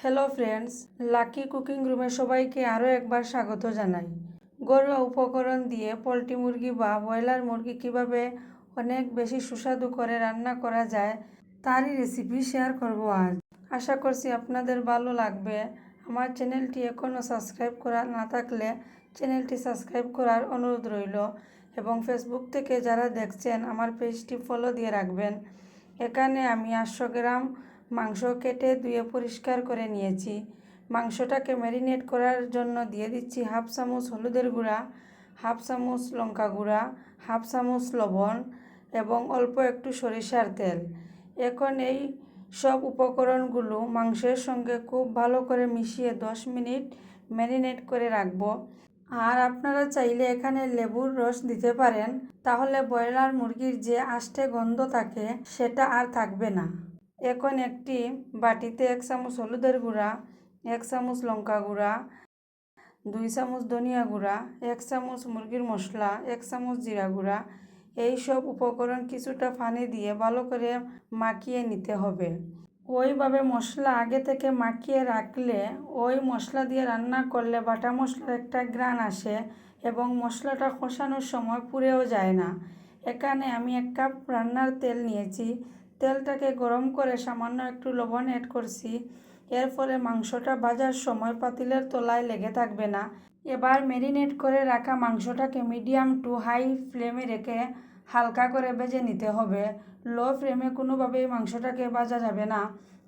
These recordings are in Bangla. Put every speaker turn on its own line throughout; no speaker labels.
হ্যালো ফ্রেন্ডস, লাকি কুকিং রুমে সবাইকে আরও একবার স্বাগত জানাই। ঘরোয়া উপকরণ দিয়ে পোলট্রি মুরগি বা ব্রয়লার মুরগি কিভাবে অনেক বেশি সুস্বাদু করে রান্না করা যায় তারই রেসিপি শেয়ার করব আজ। আশা করছি আপনাদের ভালো লাগবে। আমার চ্যানেলটি এখনও সাবস্ক্রাইব করা না থাকলে চ্যানেলটি সাবস্ক্রাইব করার অনুরোধ রইল এবং ফেসবুক থেকে যারা দেখছেন আমার পেজটি ফলো দিয়ে রাখবেন। এখানে আমি 800 গ্রাম মাংস কেটে ধুয়ে পরিষ্কার করে নিয়েছি। মাংসটাকে ম্যারিনেট করার জন্য দিয়ে দিচ্ছি হাফ চামচ হলুদের গুঁড়া, হাফ চামচ লঙ্কা গুঁড়া, হাফ চামচ লবণ এবং অল্প একটু সরিষার তেল। এখন এই সব উপকরণগুলো মাংসের সঙ্গে খুব ভালো করে মিশিয়ে 10 মিনিট ম্যারিনেট করে রাখবো। আর আপনারা চাইলে এখানে লেবুর রস দিতে পারেন, তাহলে ব্রয়লার মুরগির যে আষ্টে গন্ধ থাকে সেটা আর থাকবে না। এখন একটি বাটিতে 1 চামচ হলুদের গুঁড়া, 1 চামচ লঙ্কা গুঁড়া, 2 চামচ ধনিয়া গুঁড়া, 1 চামচ মুরগির মশলা, 1 চামচ জিরা গুঁড়া, এই সব উপকরণ কিছুটা পানি দিয়ে ভালো করে মাখিয়ে নিতে হবে। ওইভাবে মশলা আগে থেকে মাখিয়ে রাখলে ওই মশলা দিয়ে রান্না করলে বাটা মশলার একটা ঘ্রাণ আসে এবং মশলাটা কষানোর সময় পুড়েও যায় না। এখানে আমি 1 কাপ রান্নার তেল নিয়েছি। তেলটাকে গরম করে সামান্য একটু লবণ অ্যাড করছি। এর ফলে মাংসটা ভাজার সময় পাতিলের তলায় লেগে থাকবে না। এবার ম্যারিনেট করে রাখা মাংসটাকে মিডিয়াম টু হাই ফ্লেমে রেখে হালকা করে ভেজে নিতে হবে। লো ফ্লেমে কোনোভাবেই মাংসটাকে ভাজা যাবে না,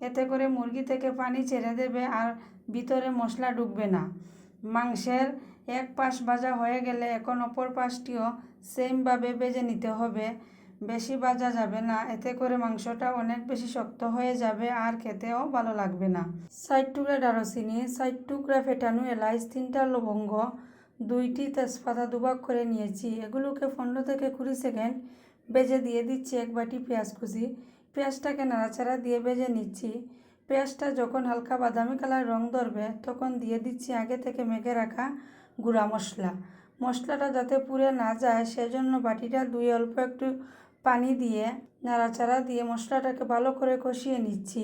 এতে করে মুরগি থেকে পানি ছেড়ে দেবে আর ভিতরে মশলা ঢুকবে না। মাংসের এক পাশ ভাজা হয়ে গেলে এখন অপর পাশটিও সেমভাবে ভেজে নিতে হবে। বেশি ভাজা যাবে না, এতে করে মাংসটা অনেক বেশি শক্ত হয়ে যাবে আর খেতেও ভালো লাগবে না। 4 টুকরা দারুচিনি, 4 টুকরা ফেটানো এলাচ, 3টা লবঙ্গ, 2টি তেজপাতা দুভাগ করে নিয়েছি। এগুলোকে 15 থেকে 20 সেকেন্ড ভেজে দিয়ে দিচ্ছি 1 বাটি পেঁয়াজ কুচি। পেঁয়াজটাকে নাড়াচাড়া দিয়ে ভেজে নিচ্ছি। পেঁয়াজটা যখন হালকা বাদামি কালার রং ধরবে তখন দিয়ে দিচ্ছি আগে থেকে মেখে রাখা গুঁড়া মশলা। মশলাটা যাতে পুড়ে না যায় সেজন্য বাটিটা ধুয়ে অল্প একটু পানি দিয়ে নাড়াচাড়া দিয়ে মশলাটাকে ভালো করে কষিয়ে নিচ্ছি।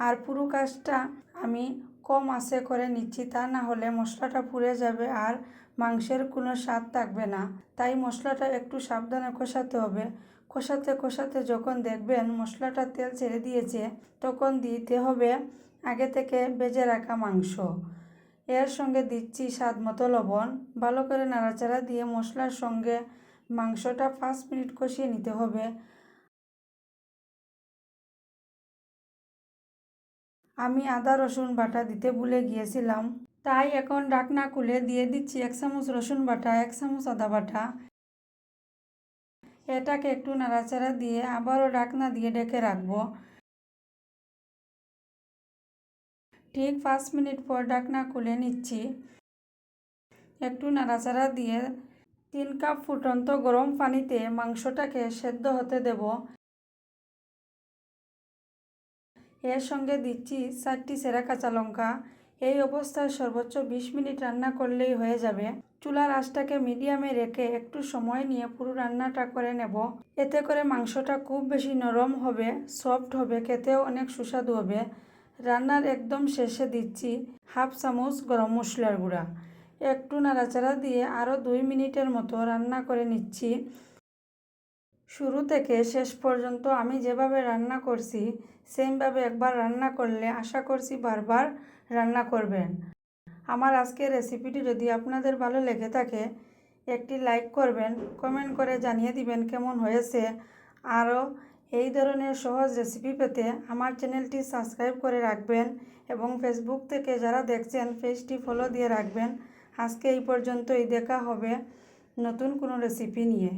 আর পুরো কাজটা আমি কম আঁচে করে নিচ্ছি, তা না হলে মশলাটা পুড়ে যাবে আর মাংসের কোনো স্বাদ থাকবে না। তাই মশলাটা একটু সাবধানে কষাতে হবে। কষাতে কষাতে যখন দেখবেন মশলাটা তেল ছেড়ে দিয়েছে তখন দিতে হবে আগে থেকে ভেজে রাখা মাংস। এর সঙ্গে দিচ্ছি স্বাদ মতো লবণ। ভালো করে নাড়াচাড়া দিয়ে মশলার সঙ্গে মাংসটা 5 মিনিট কষিয়ে নিতে হবে। আমি আদা রসুন বাটা দিতে ভুলে গিয়েছিলাম, তাই এখন ঢাকনা খুলে দিয়ে দিচ্ছি 1 চামচ রসুন বাটা, 1 চামচ আদা বাটা। এটাকে একটু নাড়াচাড়া দিয়ে আবারও ঢাকনা দিয়ে ঢেকে রাখবো। ঠিক 5 মিনিট পর ঢাকনা খুলে নিচ্ছি। একটু নাড়াচাড়া দিয়ে 3 কাপ ফুটন্ত গরম পানিতে মাংসটাকে সেদ্ধ হতে দেব। এর সঙ্গে দিচ্ছি 4টি চেরা কাঁচা লঙ্কা। এই অবস্থায় সর্বোচ্চ 20 মিনিট রান্না করলেই হয়ে যাবে। চুলার আঁচটাকে মিডিয়ামে রেখে একটু সময় নিয়ে পুরো রান্নাটা করে নেব। এতে করে মাংসটা খুব বেশি নরম হবে, সফট হবে, খেতেও অনেক সুস্বাদু হবে। রান্নার একদম শেষে দিচ্ছি হাফ চামচ গরম মশলার গুঁড়া। একটু নাড়াচাড়া দিয়ে আরও 2 মিনিটের মতো রান্না করে নিচ্ছি। শুরু থেকে শেষ পর্যন্ত আমি যেভাবে রান্না করছি সেমভাবে একবার রান্না করলে আশা করছি বারবার রান্না করবেন। আমার আজকের রেসিপিটি যদি আপনাদের ভালো লেগে থাকে একটি লাইক করবেন, কমেন্ট করে জানিয়ে দিবেন কেমন হয়েছে। আরও এই ধরনের সহজ রেসিপি পেতে আমার চ্যানেলটি সাবস্ক্রাইব করে রাখবেন এবং ফেসবুক থেকে যারা দেখছেন পেজটি ফলো দিয়ে রাখবেন। আজকে এই পর্যন্তই, দেখা হবে নতুন কোনো রেসিপি নিয়ে।